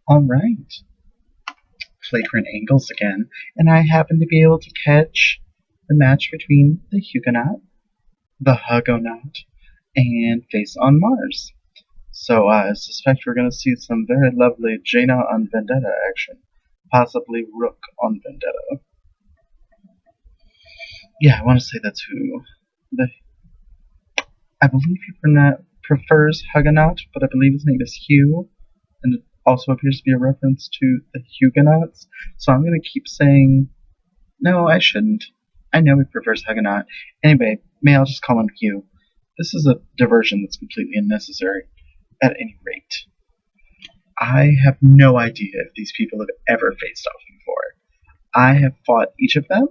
Alright, flagrant angles again, and I happen to be able to catch the match between the Huguenot, the thehug0naut, and FaceOnMars. So I suspect we're going to see some very lovely Jaina on Vendetta action, possibly Rook on Vendetta. Yeah, I want to say that's who. I believe he prefers thehug0naut, but I believe his name is Hugh, and it also appears to be a reference to the Huguenots. So I'm going to keep saying, no, I shouldn't. I know he prefers thehug0naut. Anyway, may I'll just call him Hugh. This is a diversion that's completely unnecessary, at any rate. I have no idea if these people have ever faced off before. I have fought each of them.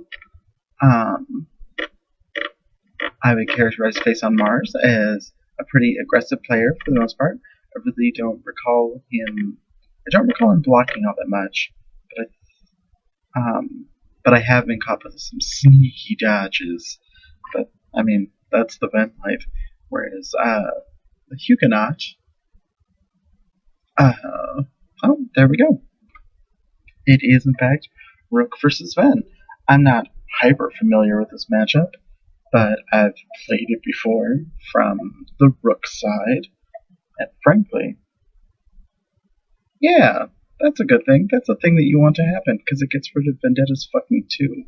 I would characterize FaceOnMars as a pretty aggressive player for the most part. I really don't recall him. I don't recall him blocking all that much, but I have been caught with some sneaky dodges. But I mean, that's the Vent life. Whereas the Huguenot, oh, there we go. It is in fact Rook versus Ven. I'm not hyper familiar with this matchup, but I've played it before from the Rook side, and frankly, yeah, that's a good thing. That's a thing that you want to happen, because it gets rid of Vendetta's fucking 2.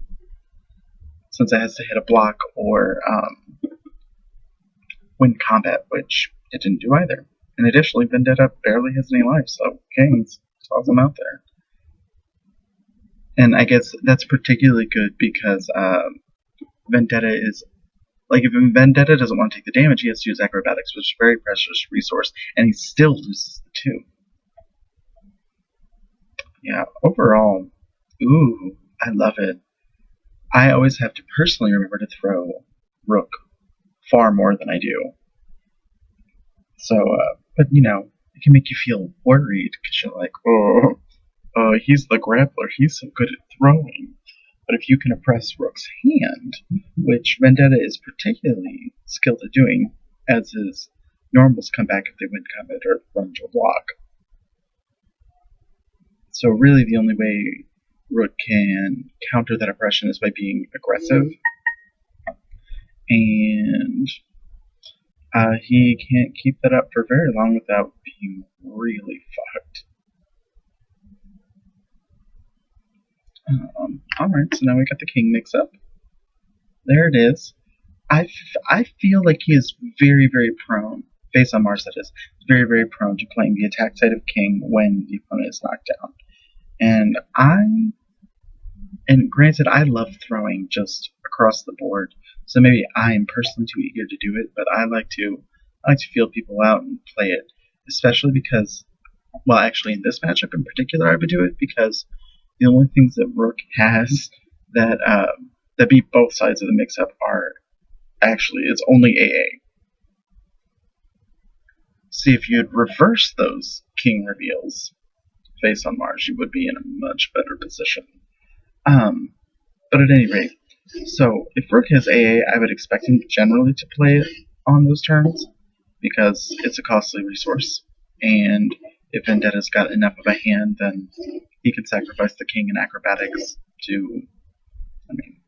Since it has to hit a block or win combat, which it didn't do either. And additionally, Vendetta barely has any life, so Kings toss him out there. And I guess that's particularly good because Vendetta is, like, if Vendetta doesn't want to take the damage, he has to use acrobatics, which is a very precious resource, and he still loses the 2. Yeah, overall, ooh, I love it. I always have to personally remember to throw Rook far more than I do. So, but you know, it can make you feel worried because you're like, oh, he's the grappler, he's so good at throwing. But if you can oppress Rook's hand, which Vendetta is particularly skilled at doing, as his normals come back if they win combat or run to a block. So really the only way Rook can counter that oppression is by being aggressive. And he can't keep that up for very long without being really fucked. Alright, so now we got the king mix-up. There it is. I feel like he is very, very prone, FaceOnMars that is, very, very prone to playing the attack side of king when the opponent is knocked down. And granted, I love throwing just across the board, so maybe I am personally too eager to do it, but I like to feel people out and play it, especially because, well, actually in this matchup in particular, I would do it because the only things that Rook has that beat both sides of the mix-up are actually, it's only AA. See, if you'd reverse those king reveals, FaceOnMars, you would be in a much better position. But at any rate, so if Rook has AA, I would expect him generally to play it on those turns, because it's a costly resource, and if Vendetta's got enough of a hand, then he can sacrifice the king and acrobatics to, I mean,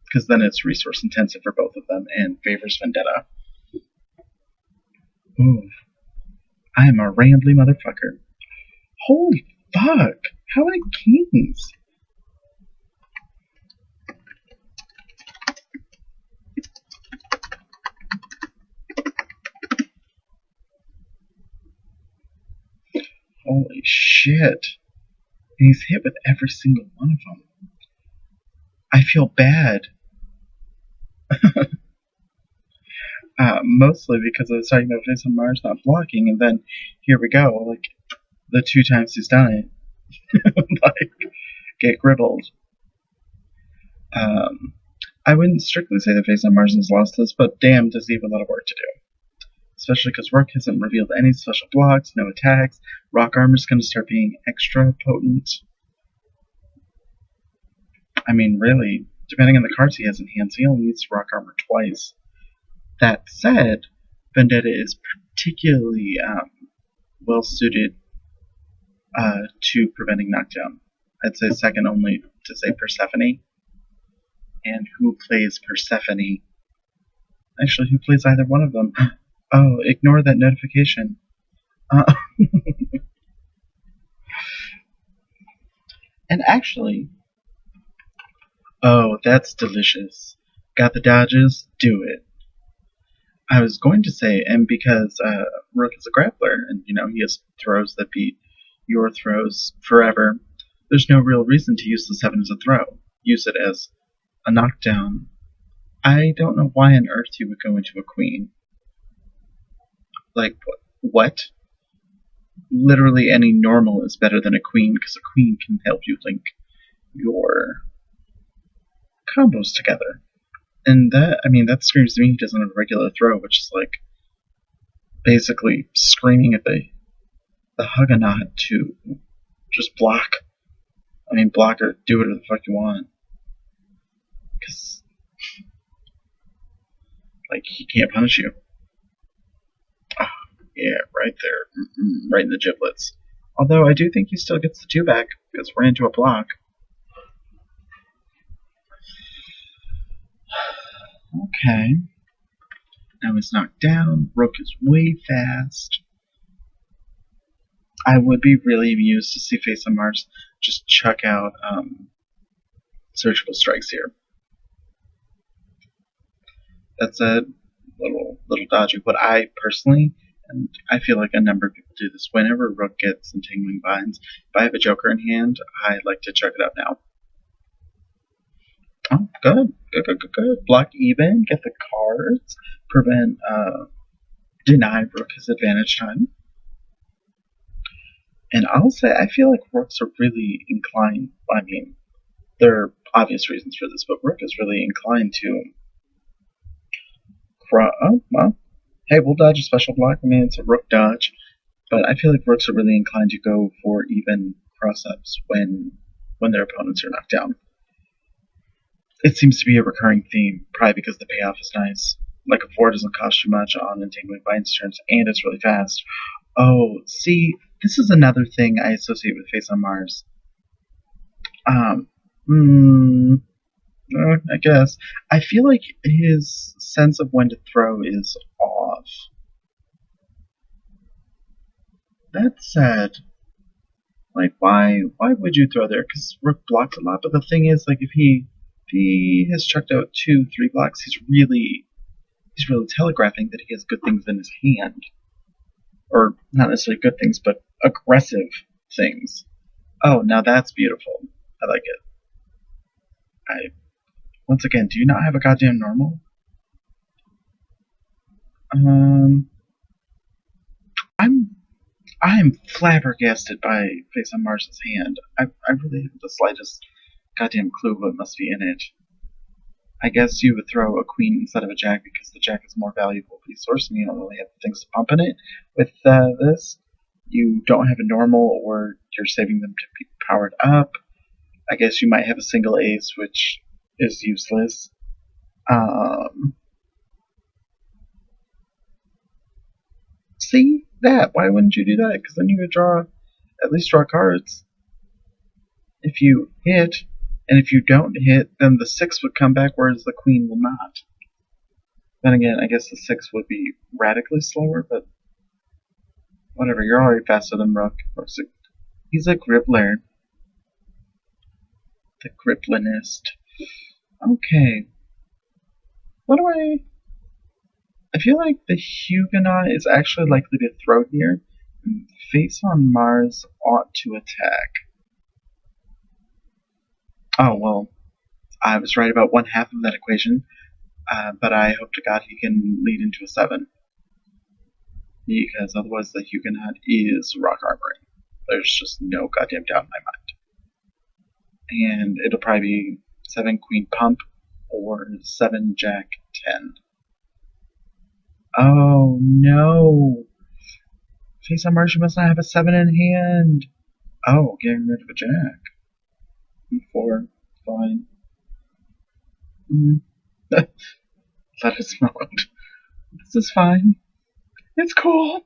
because then it's resource intensive for both of them and favors Vendetta. Ooh, I am a rambly motherfucker. Holy fuck! How many kings? Holy shit. And he's hit with every single one of them. I feel bad. Mostly because I was talking about FaceOnMars not blocking, and then here we go, like, the 2 times he's done it. Like, get gribbled. I wouldn't strictly say that FaceOnMars has lost this, but damn does he have a lot of work to do. Especially because Rook hasn't revealed any special blocks, no attacks. Rock Armor's going to start being extra potent. I mean, really, depending on the cards he has in hand, he only needs Rock Armor twice. That said, Vendetta is particularly well suited to preventing knockdown. I'd say second only to say Persephone. And who plays Persephone? Actually, who plays either one of them? Oh, ignore that notification. And actually, oh, that's delicious. Got the dodges? Do it. I was going to say, and because Rook is a grappler, and he has throws that beat your throws forever, there's no real reason to use the 7 as a throw. Use it as a knockdown. I don't know why on earth you would go into a queen. Like, what? Literally any normal is better than a queen, because a queen can help you link your combos together. And that screams to me he doesn't have a regular throw, which is like basically screaming at the thehug0naut to just block. Block or do whatever the fuck you want. Because, he can't punish you. Oh, yeah, right there. Right in the giblets. Although I do think he still gets the 2 back, because we're into a block. Okay. Now he's knocked down. Rook is way fast. I would be really amused to see FaceOnMars just chuck out surgical strikes here. That's a little dodgy. But I personally, and I feel like a number of people do this, whenever Rook gets entangling binds, if I have a Joker in hand, I like to check it out now. Oh, good. Block even, get the cards, prevent, deny Rook his advantage time. And I'll say, I feel like Rooks are really inclined, there are obvious reasons for this, but Rook is really inclined to, oh, well, hey, we'll dodge a special block, it's a Rook dodge, but I feel like Rooks are really inclined to go for even cross-ups when their opponents are knocked down. It seems to be a recurring theme, probably because the payoff is nice. Like a 4 doesn't cost you much on entangling binds turns, and it's really fast. Oh, see, this is another thing I associate with FaceOnMars. I guess. I feel like his sense of when to throw is off. That said, why would you throw there? Because Rook blocks a lot, but the thing is, if he has chucked out 2, 3 blocks, he's really telegraphing that he has good things in his hand. Or not necessarily good things, but aggressive things. Oh, now that's beautiful. I like it. Once again, do you not have a goddamn normal? I'm flabbergasted by FaceOnMars' hand. I really have the slightest goddamn clue what must be in it. I guess you would throw a queen instead of a jack because the jack is more valuable resource and you don't really have things to pump in it. With this, you don't have a normal or you're saving them to be powered up. I guess you might have a single ace, which is useless. See that? Why wouldn't you do that? Because then you would at least draw cards. If you hit, and if you don't hit, then the 6 would come back, whereas the queen will not. Then again, I guess the 6 would be radically slower, but whatever, you're already faster than Rook. He's a grippler. The griplinist. Okay. I feel like the thehug0naut is actually likely to throw here. FaceOnMars ought to attack. Oh, well, I was right about 1/2 of that equation, but I hope to God he can lead into a 7. Because otherwise the thehug0naut is rock armoring. There's just no goddamn doubt in my mind. And it'll probably be 7 queen pump or 7 jack 10. Oh no! FaceOnMars, you must not have a 7 in hand! Oh, getting rid of a jack. 4, fine. Let us know. This is fine. It's cool.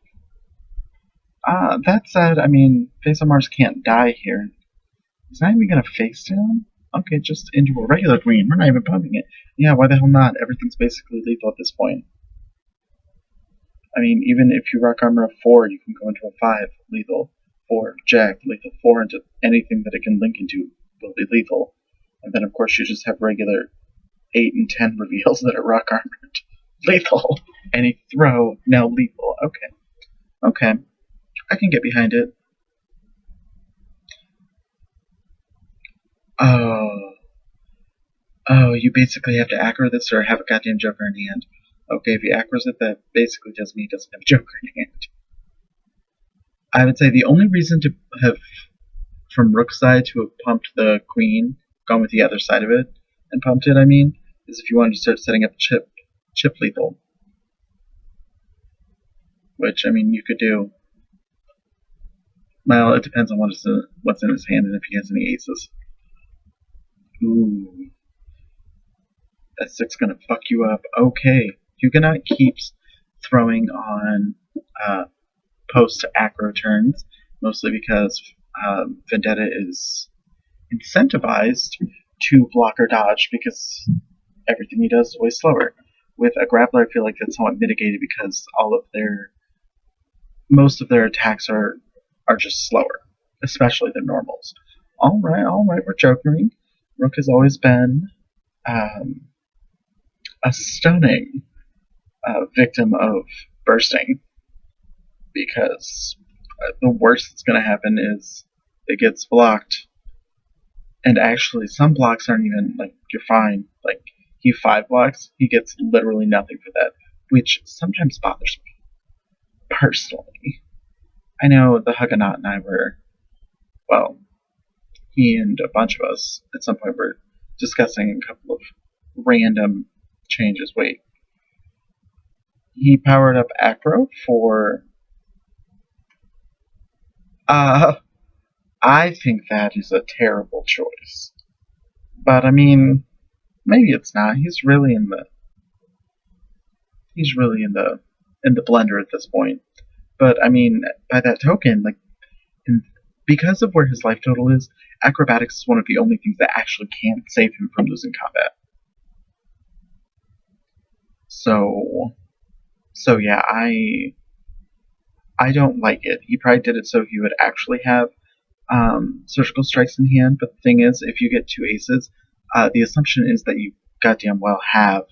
That said, I mean, FaceOnMars can't die here. He's not even gonna face down? Okay, just into a regular green. We're not even pumping it. Yeah, why the hell not? Everything's basically lethal at this point. I mean, even if you rock armor a 4, you can go into a 5, lethal. 4, jack, lethal. 4 into anything that it can link into will be lethal. And then, of course, you just have regular 8 and 10 reveals that are rock armored. Lethal. Any throw, now lethal. Okay. I can get behind it. Oh, you basically have to aggro this or have a goddamn Joker in hand. Okay, if he aggros it, that basically tells me he doesn't have a Joker in hand. I would say the only reason to have, from Rook's side, to have pumped the Queen, gone with the other side of it, and pumped it, I mean, is if you wanted to start setting up chip lethal. Which, I mean, you could do. Well, it depends on what's in his hand and if he has any aces. Ooh. That 6 gonna fuck you up. Okay. Huguenot keeps throwing on post-aggro turns, mostly because Vendetta is incentivized to block or dodge because everything he does is way slower. With a grappler, I feel like that's somewhat mitigated because most of their attacks are just slower, especially their normals. Alright, we're jokering. Rook has always been a stunning victim of bursting because the worst that's going to happen is it gets blocked. And actually, some blocks aren't even, like, you're fine. Like, he 5 blocks, he gets literally nothing for that, which sometimes bothers me. Personally. I know the thehug0naut and I were, well, he and a bunch of us at some point were discussing a couple of random changes. Wait. He powered up Acro for... I think that is a terrible choice. But, I mean, maybe it's not. He's really in the blender at this point. But, I mean, by that token, like, because of where his life total is, acrobatics is one of the only things that actually can save him from losing combat. So yeah, I don't like it. He probably did it so he would actually have surgical strikes in hand, but the thing is, if you get 2 aces, the assumption is that you goddamn well have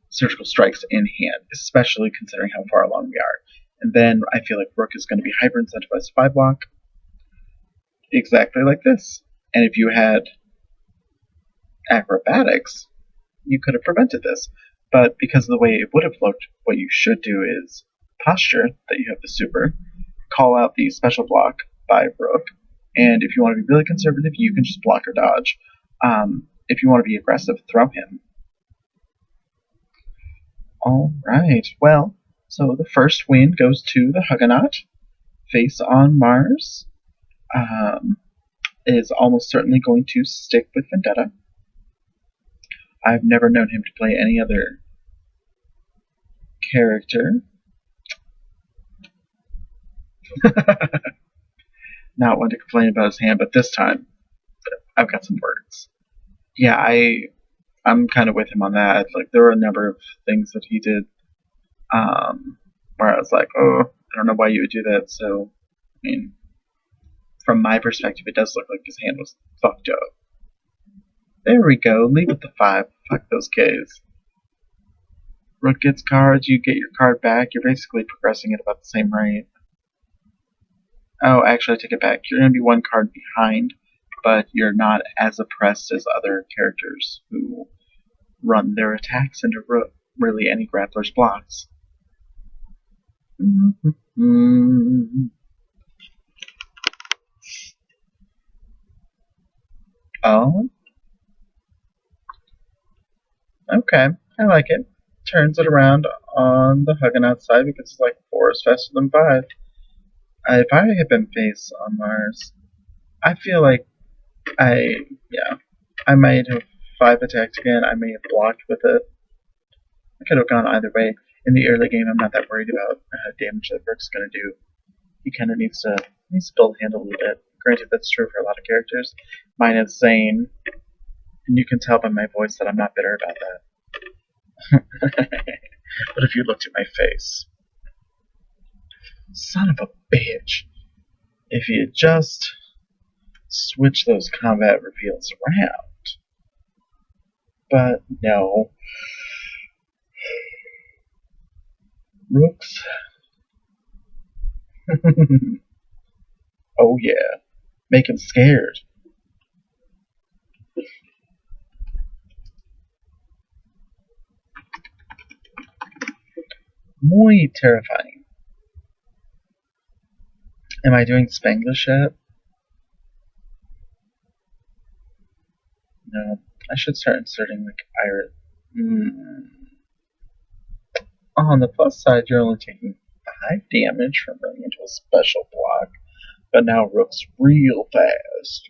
surgical strikes in hand, especially considering how far along we are. And then I feel like Rook is going to be hyper incentivized to 5 block, exactly like this. And if you had acrobatics, you could have prevented this. But because of the way it would have looked, what you should do is posture that you have the super, call out the special block by Rook, and if you want to be really conservative, you can just block or dodge. If you want to be aggressive, throw him. Alright, well, so the first win goes to the thehug0naut. FaceOnMars is almost certainly going to stick with Vendetta. I've never known him to play any other character. Not one to complain about his hand, but this time I've got some words. Yeah, I'm kind of with him on that. Like, there were a number of things that he did where I was like, oh, I don't know why you would do that. So, I mean, from my perspective, it does look like his hand was fucked up. There we go. Leave with the 5. Fuck those Ks. Rook gets cards, you get your card back. You're basically progressing at about the same rate. Oh, actually, I take it back. You're going to be 1 card behind, but you're not as oppressed as other characters who run their attacks into really any grappler's blocks. Oh? Okay, I like it. Turns it around on the thehug0naut side because it's like 4 is faster than 5. If I had been FaceOnMars, I feel like I might have 5 attacked again. I may have blocked with it. I could have gone either way. In the early game, I'm not that worried about damage that Rook's going to do. he kind of needs to build hand a little bit. Granted, that's true for a lot of characters. Mine is Zane, and you can tell by my voice that I'm not bitter about that. But if you looked at my face, son of a bitch, if you just switch those combat reveals around. But no. Rooks. Oh yeah. Make him scared. Muy terrifying. Am I doing Spanglish yet? No. I should start inserting like Irish. On the plus side, you're only taking 5 damage from running into a special block, but now Rook's real fast.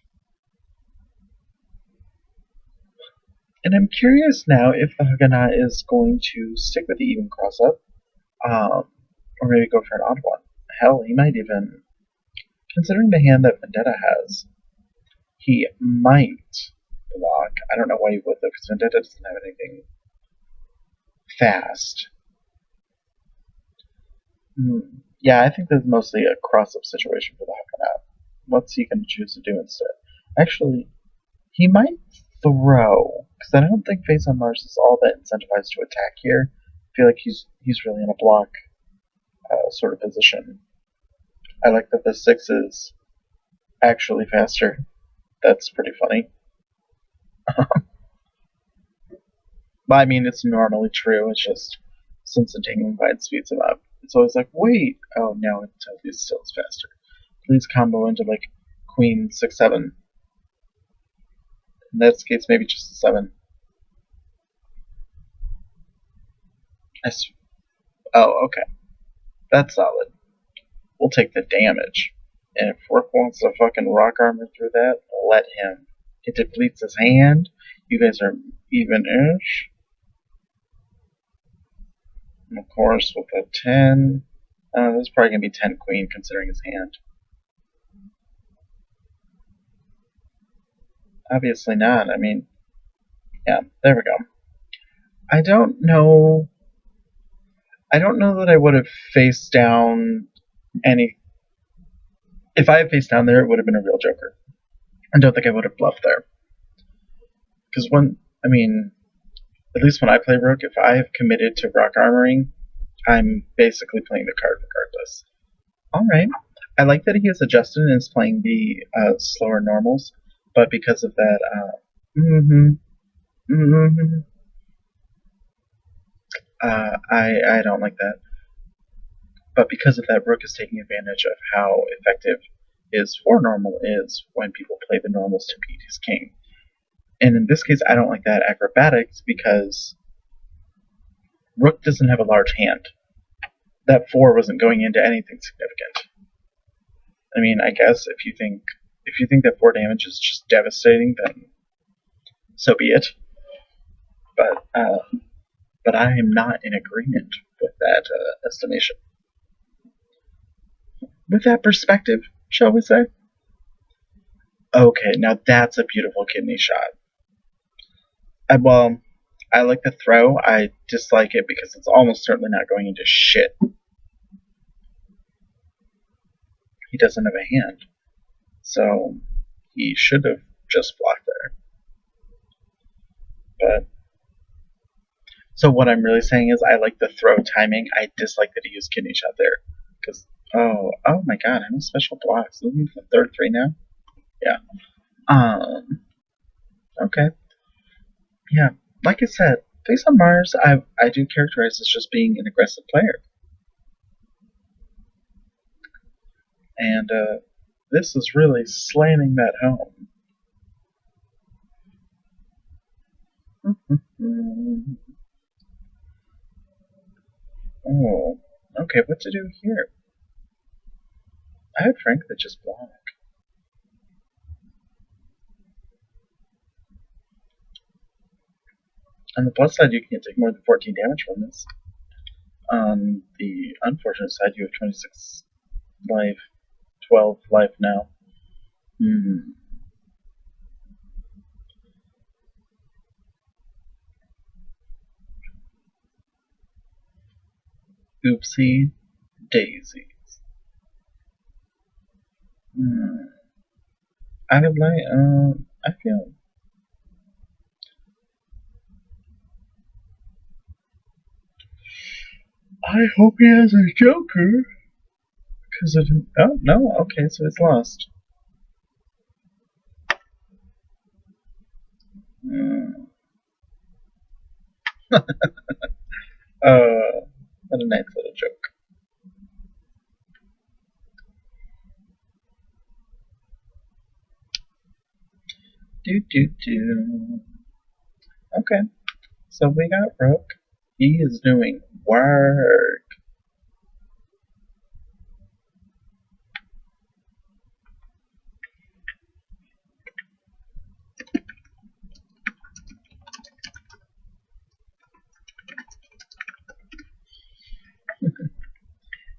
And I'm curious now if the thehug0naut is going to stick with the even cross-up, or maybe go for an odd one. Hell, he might even, considering the hand that Vendetta has, he might block. I don't know why he would though, because Vendetta doesn't have anything fast. Yeah, I think that's mostly a cross-up situation for the thehug0naut. What's he going to choose to do instead? Actually, he might throw, because I don't think FaceOnMars is all that incentivized to attack here. I feel like he's really in a block sort of position. I like that the 6 is actually faster. That's pretty funny. But I mean, it's normally true. It's just since the Tingling Vine speeds him up, it's always like, wait, oh no, it still is faster. Please combo into like Queen 6-7. In that case, maybe just a 7. Oh, okay. That's solid. We'll take the damage. And if Rook wants to fucking rock armor through that, let him. It depletes his hand. You guys are even-ish. And of course, we'll put 10. This is probably going to be 10 Queen, considering his hand. Obviously not. I mean, yeah, there we go. I don't know that I would have faced down any. If I had faced down there, it would have been a real Joker. I don't think I would have bluffed there. Because at least when I play Rook, if I have committed to rock armoring, I'm basically playing the card regardless. Alright. I like that he has adjusted and is playing the slower normals, but because of that, I don't like that. But because of that, Rook is taking advantage of how effective his 4 normal is when people play the normals to beat his king. And in this case, I don't like that acrobatics because Rook doesn't have a large hand. That 4 wasn't going into anything significant. I mean, I guess if you think that 4 damage is just devastating, then so be it. But I am not in agreement with that estimation. With that perspective, shall we say? Okay, now that's a beautiful kidney shot. I like the throw. I dislike it because it's almost certainly not going into shit. He doesn't have a hand. So he should have just blocked there. But so what I'm really saying is I like the throw timing. I dislike that he used kidney shot there. Because oh my god, I have special blocks. Isn't it the third 3 now? Yeah. Okay. Yeah. Like I said, FaceOnMars I do characterize as just being an aggressive player. And this is really slamming that home. Oh, okay, what to do here? I would frankly just block. On the plus side, you can't take more than 14 damage from this. On the unfortunate side, you have 26 life. 12 life now. Oopsie daisies. I would like, I feel. I hope he has a Joker. Because I didn't. Oh, no, okay, so it's lost. What a nice little joke. Do. Okay, so we got Rook. He is doing work.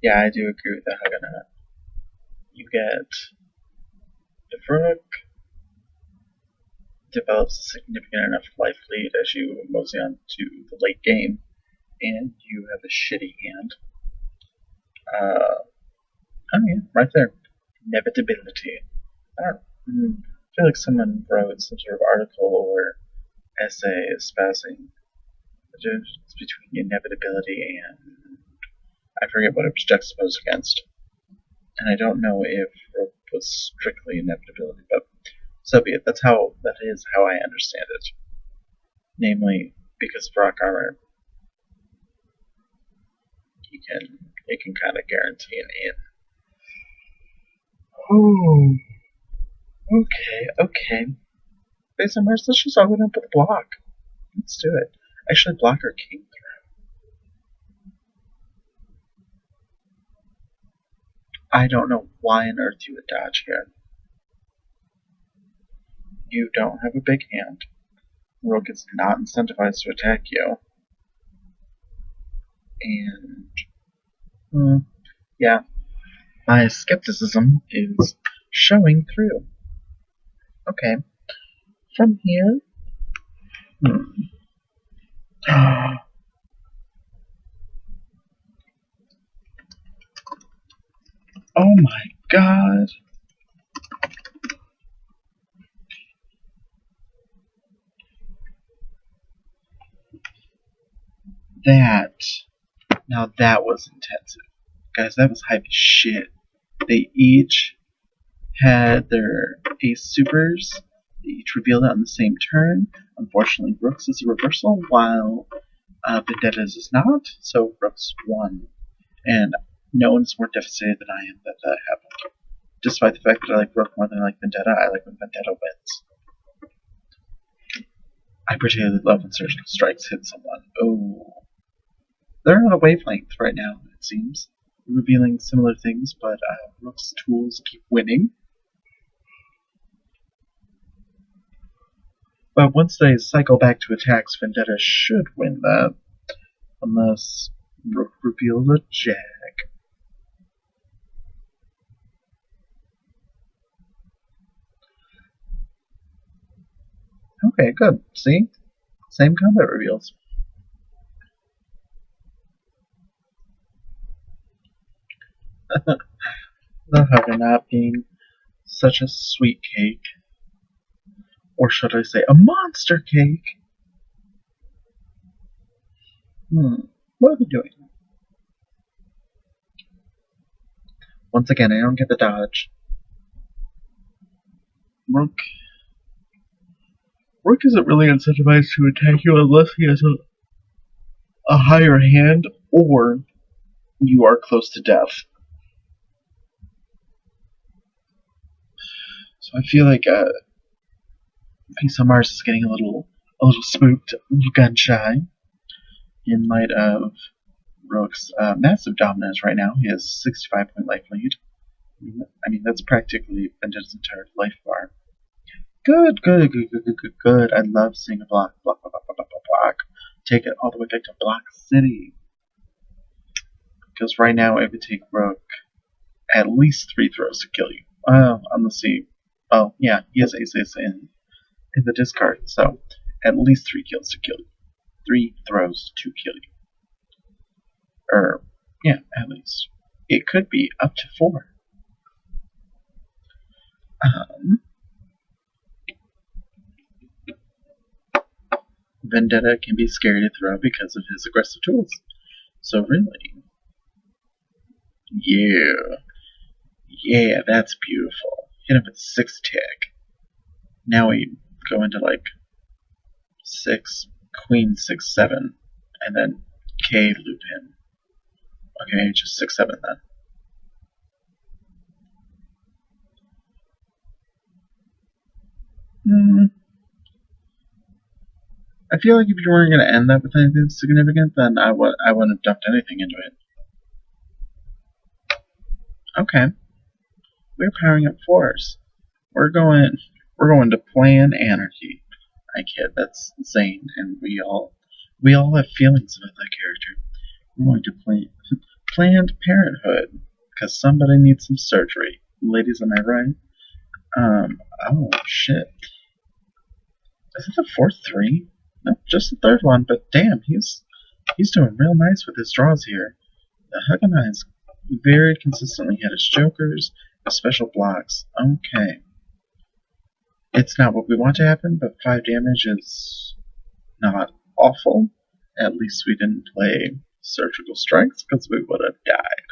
Yeah, I do agree with the thehug0naut. You get if Rook develops a significant enough life lead as you mosey on to the late game, and you have a shitty hand. Oh yeah, right there. Inevitability. I feel like someone wrote some sort of article or essay espousing the difference between inevitability and I forget what it was juxtaposed against. And I don't know if Rook was strictly inevitability, but so be it. That is how I understand it. Namely, because of rock armor, it can kind of guarantee an in. Oh, okay. FaceOnMars, let's just open up with a block. Let's do it. Actually, blocker came through. I don't know why on earth you would dodge here. You don't have a big hand. Rook is not incentivized to attack you. And, yeah, my skepticism is showing through. Okay, from here, oh my god. Now that was intensive. Guys, that was hype as shit. They each had their ace supers. They each revealed it on the same turn. Unfortunately, Rook's is a reversal, while Vendetta's is not, so Rook's won. And no one's more devastated than I am that that happened. Despite the fact that I like Rook more than I like Vendetta, I like when Vendetta wins. I particularly love when surgical strikes hit someone. Oh. They're on a wavelength right now, it seems. Revealing similar things, but Rook's tools keep winning. But once they cycle back to attacks, Vendetta should win that. Unless Rook reveals a jag. Okay, good. See? Same combat reveals. The thehug0naut being such a sweet cake. Or should I say, a monster cake? What are we doing? Once again, I don't get the dodge. Rook isn't really incentivized to attack you unless he has a higher hand or you are close to death. So I feel like FaceOnMars is getting a little spooked, a little gun shy in light of Rook's massive dominance right now. He has 65-point life lead. I mean, that's practically Vendetta's entire life bar. Good. I love seeing a block. Take it all the way back to Block City. Because right now it would take Rook at least 3 throws to kill you. Unless he, oh yeah, he has aces in the discard, so at least 3 kills to kill you. 3 throws to kill you. Yeah, at least. It could be up to 4. Vendetta can be scary to throw because of his aggressive tools. So really, yeah, that's beautiful. Hit him with 6 tick. Now we go into like 6, queen 6, 7, and then K loop him. Okay, just 6, 7 then. I feel like if you weren't going to end that with anything significant, then I wouldn't have dumped anything into it. Okay, we're powering up 4s. We're going to plan anarchy. I kid, that's insane, and we all have feelings about that character. We're going to Planned Parenthood, because somebody needs some surgery. Ladies, am I right? Oh shit. Is it the 4th 3? No, just the 3rd one, but damn, he's doing real nice with his draws here. The thehug0naut has very consistently had his jokers, his special blocks. Okay. It's not what we want to happen, but 5 damage is not awful. At least we didn't play surgical strikes, because we would have died.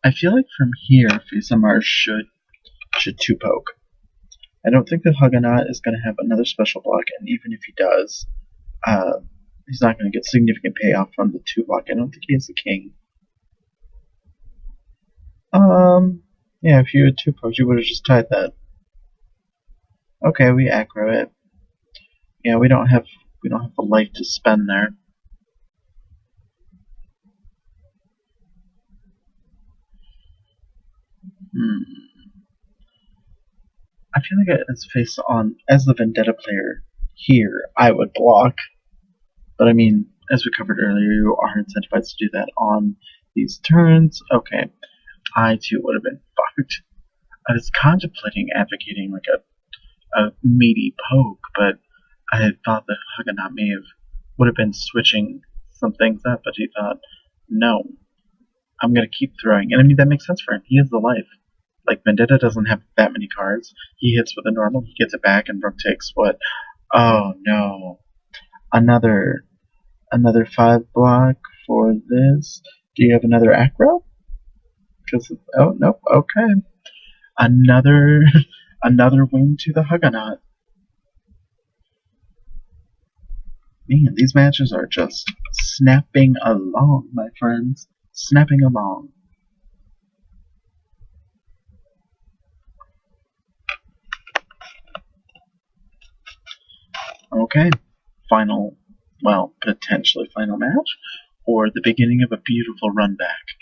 I feel like from here, FaceOnMars should 2-poke. I don't think the thehug0naut is going to have another special block, and even if he does, he's not going to get significant payoff from the 2 block. I don't think he has a king. Yeah, if you had 2-poked, you would have just tied that. Okay, we aggro it. Yeah, we don't have the life to spend there. I feel like as the Vendetta player here, I would block. But I mean, as we covered earlier, you are incentivized to do that on these turns. Okay, I too would have been fucked. I was contemplating advocating like a meaty poke, but I thought the thehug0naut would have been switching some things up, but he thought, no, I'm gonna keep throwing. And I mean, that makes sense for him. He has the life. Like, Vendetta doesn't have that many cards. He hits with a normal, he gets it back, and Rook takes what? Oh no. Another 5 block for this. Do you have another aggro? Oh nope, okay. Another win to the thehug0naut. Man, these matches are just snapping along, my friends. Snapping along. Okay, potentially final match, or the beginning of a beautiful run back.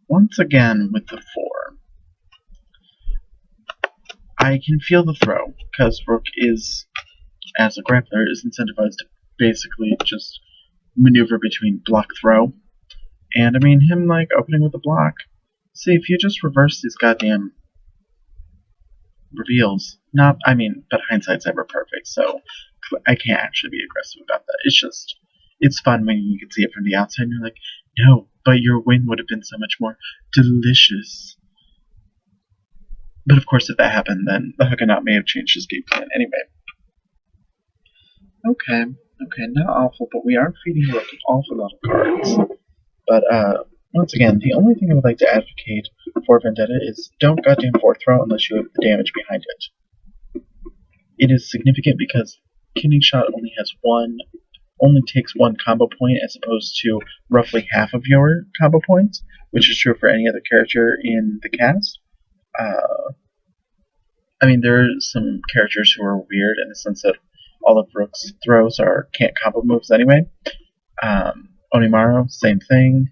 Once again with the 4. I can feel the throw, because Rook is, as a grappler, is incentivized to basically just maneuver between block throw. And I mean, him like opening with a block. See, if you just reverse these goddamn reveals, but hindsight's ever perfect, so I can't actually be aggressive about that. It's fun when you can see it from the outside and you're like, no, but your win would have been so much more delicious. But of course, if that happened, then the thehug0naut may have changed his game plan anyway. Okay, not awful, but we are feeding Rook an awful lot of cards. But once again, the only thing I would like to advocate for Vendetta is don't goddamn 4th throw unless you have the damage behind it. It is significant because Kidney Shot only takes 1 combo point as opposed to roughly half of your combo points, which is true for any other character in the cast. I mean, there are some characters who are weird in the sense that all of Rook's throws can't combo moves anyway. Onimaru, same thing.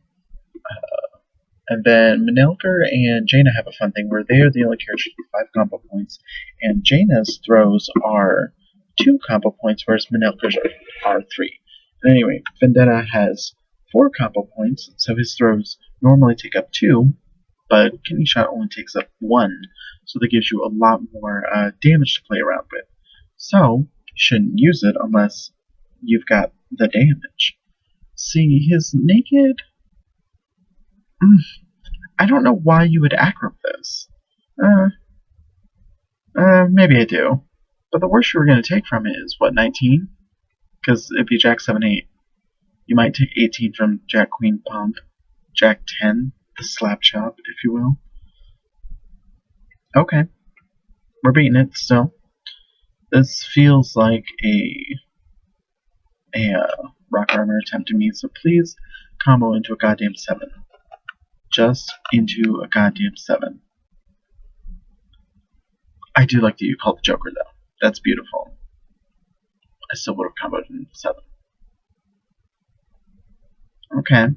And then Manilker and Jaina have a fun thing where they are the only characters with 5 combo points, and Jaina's throws are 2 combo points, whereas Manilker's are 3. And anyway, Vendetta has 4 combo points, so his throws normally take up 2, but Kidney Shot only takes up 1, so that gives you a lot more damage to play around with. So, you shouldn't use it unless you've got the damage. See, his naked... I don't know why you would acro this. Maybe I do. But the worst you were going to take from it is, what, 19? Because it'd be Jack 7, 8. You might take 18 from Jack, Queen, Pump. Jack 10, the slap chop, if you will. Okay. We're beating it still. This feels like a rock armor attempt to me, so please combo into a goddamn 7. Just into a goddamn 7. I do like that you called the Joker, though. That's beautiful. I still would have comboed into 7. Okay.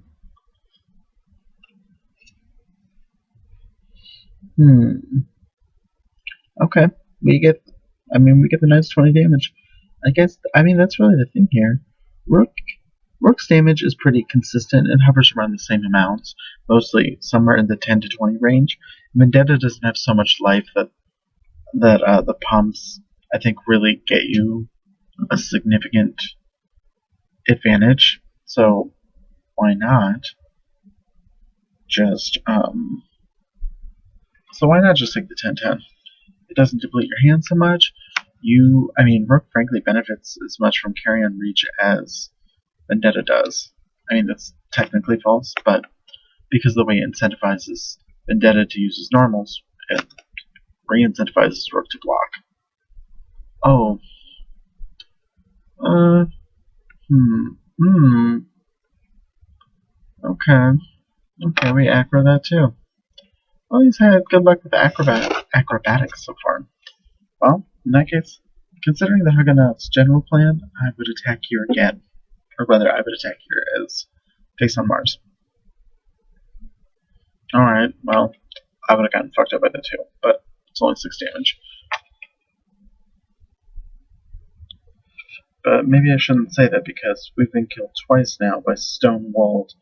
Okay. We get the nice 20 damage. I mean, that's really the thing here. Rook's damage is pretty consistent and hovers around the same amounts, mostly somewhere in the 10 to 20 range. Vendetta doesn't have so much life that the pumps, I think, really get you a significant advantage. So why not just take the 10-10? It doesn't deplete your hand so much. Rook frankly benefits as much from carry-on reach as Vendetta does. I mean, that's technically false, but because of the way it incentivizes Vendetta to use his normals, it re-incentivizes Rook to block. Oh. Okay, we aggro that too. Well, he's had good luck with acrobatics so far. Well, in that case, considering the thehug0naut's general plan, I would attack here again. Or rather, I would attack here as FaceOnMars. Alright, well, I would have gotten fucked up by that too, but it's only 6 damage. But maybe I shouldn't say that because we've been killed twice now by stone-walled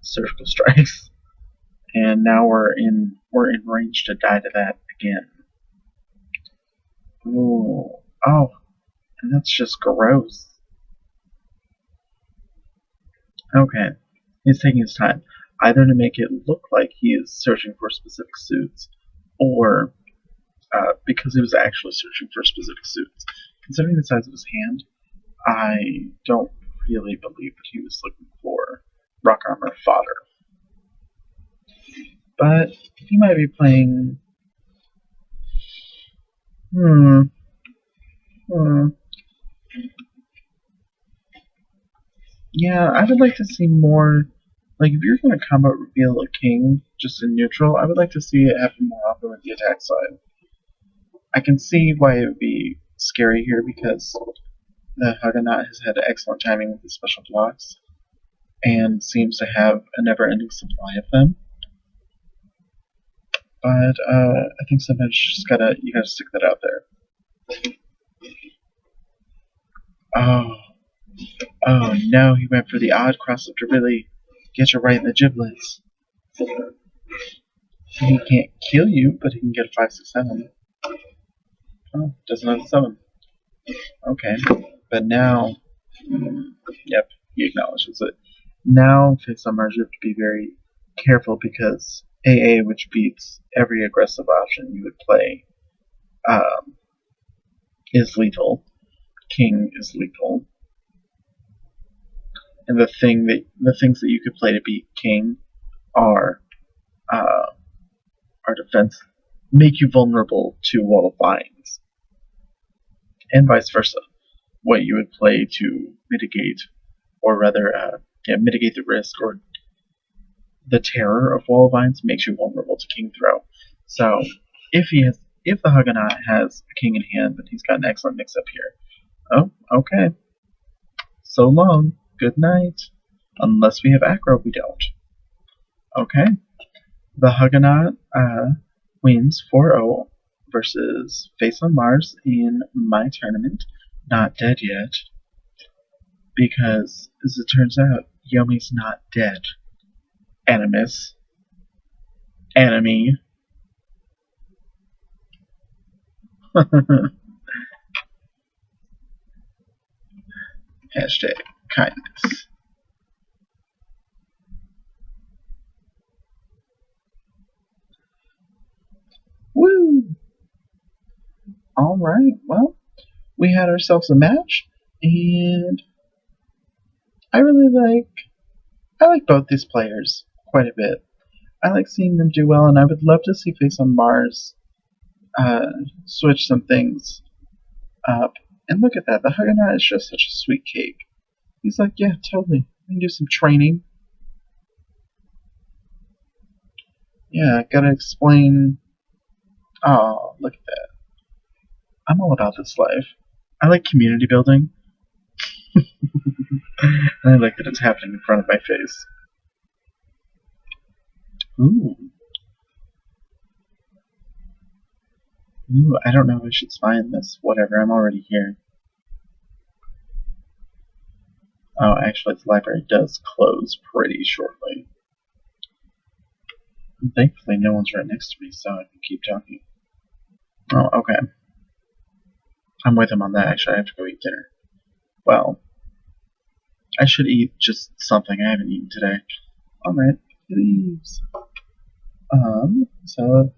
surgical strikes. And now we're in range to die to that again. Ooh. Oh, and that's just gross. Okay, he's taking his time, either to make it look like he is searching for specific suits, or because he was actually searching for specific suits. Considering the size of his hand, I don't really believe that he was looking for rock armor fodder. But he might be playing... Yeah, I would like to see more... Like, if you're going to combo reveal a king just in neutral, I would like to see it happen more often with the attack side. I can see why it would be scary here because the thehug0naut has had excellent timing with his special blocks and seems to have a never-ending supply of them. But I think sometimes you gotta stick that out there. Oh no, he went for the odd crossup to really get you right in the giblets. He can't kill you, but he can get a 5, 6, 7. Oh, doesn't have a 7. Okay, but now, yep, he acknowledges it. Now, FaceOnMars, you have to be very careful because AA, which beats every aggressive option you would play, is lethal. King is lethal. And the things that you could play to beat King are defense, make you vulnerable to Wall of Vines, and vice versa. What you would play to mitigate, or rather, mitigate the risk or the terror of Wall of Vines makes you vulnerable to King Throw. So, if the thehug0naut has a king in hand, then he's got an excellent mix-up here. Oh, okay. So long. Good night. Unless we have aggro, we don't. Okay. thehug0naut wins 4-0 versus FaceOnMars in my tournament. Not dead yet, because as it turns out, Yomi's not dead. Animus. Enemy. Hashtag kindness. Woo! Alright, well, we had ourselves a match, and I like both these players quite a bit. I like seeing them do well, and I would love to see FaceOnMars switch some things up. And look at that, the thehug0naut is just such a sweet cake. He's like, yeah, totally. We can do some training. Yeah, gotta explain. Oh, look at that. I'm all about this life. I like community building. And I like that it's happening in front of my face. Ooh. Ooh, I don't know if I should spy on this. Whatever, I'm already here. Oh, actually, the library does close pretty shortly. And thankfully, no one's right next to me, so I can keep talking. Oh, okay. I'm with him on that. Actually, I have to go eat dinner. Well, I should eat just something. I haven't eaten today. Alright, leaves. So...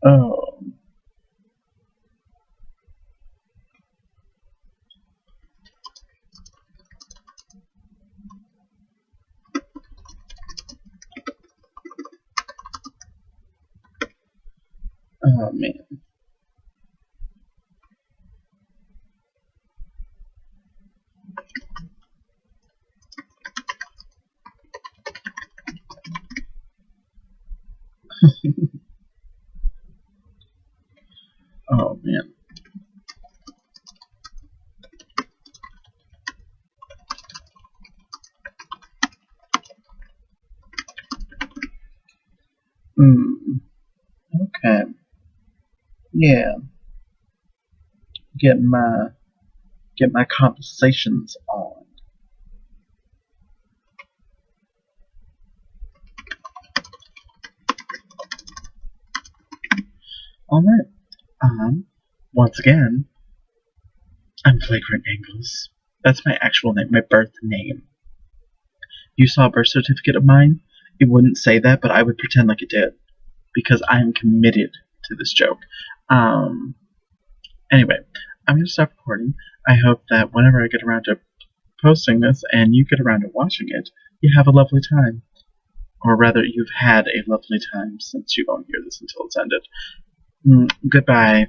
oh. Oh, man. Oh, man. Okay. Yeah. Get my conversations on. Alright. Once again, I'm Flagrant Angles. That's my actual name, my birth name. You saw a birth certificate of mine? It wouldn't say that, but I would pretend like it did. Because I am committed to this joke. Anyway, I'm going to stop recording. I hope that whenever I get around to posting this, and you get around to watching it, you have a lovely time. Or rather, you've had a lovely time since you won't hear this until it's ended. Goodbye.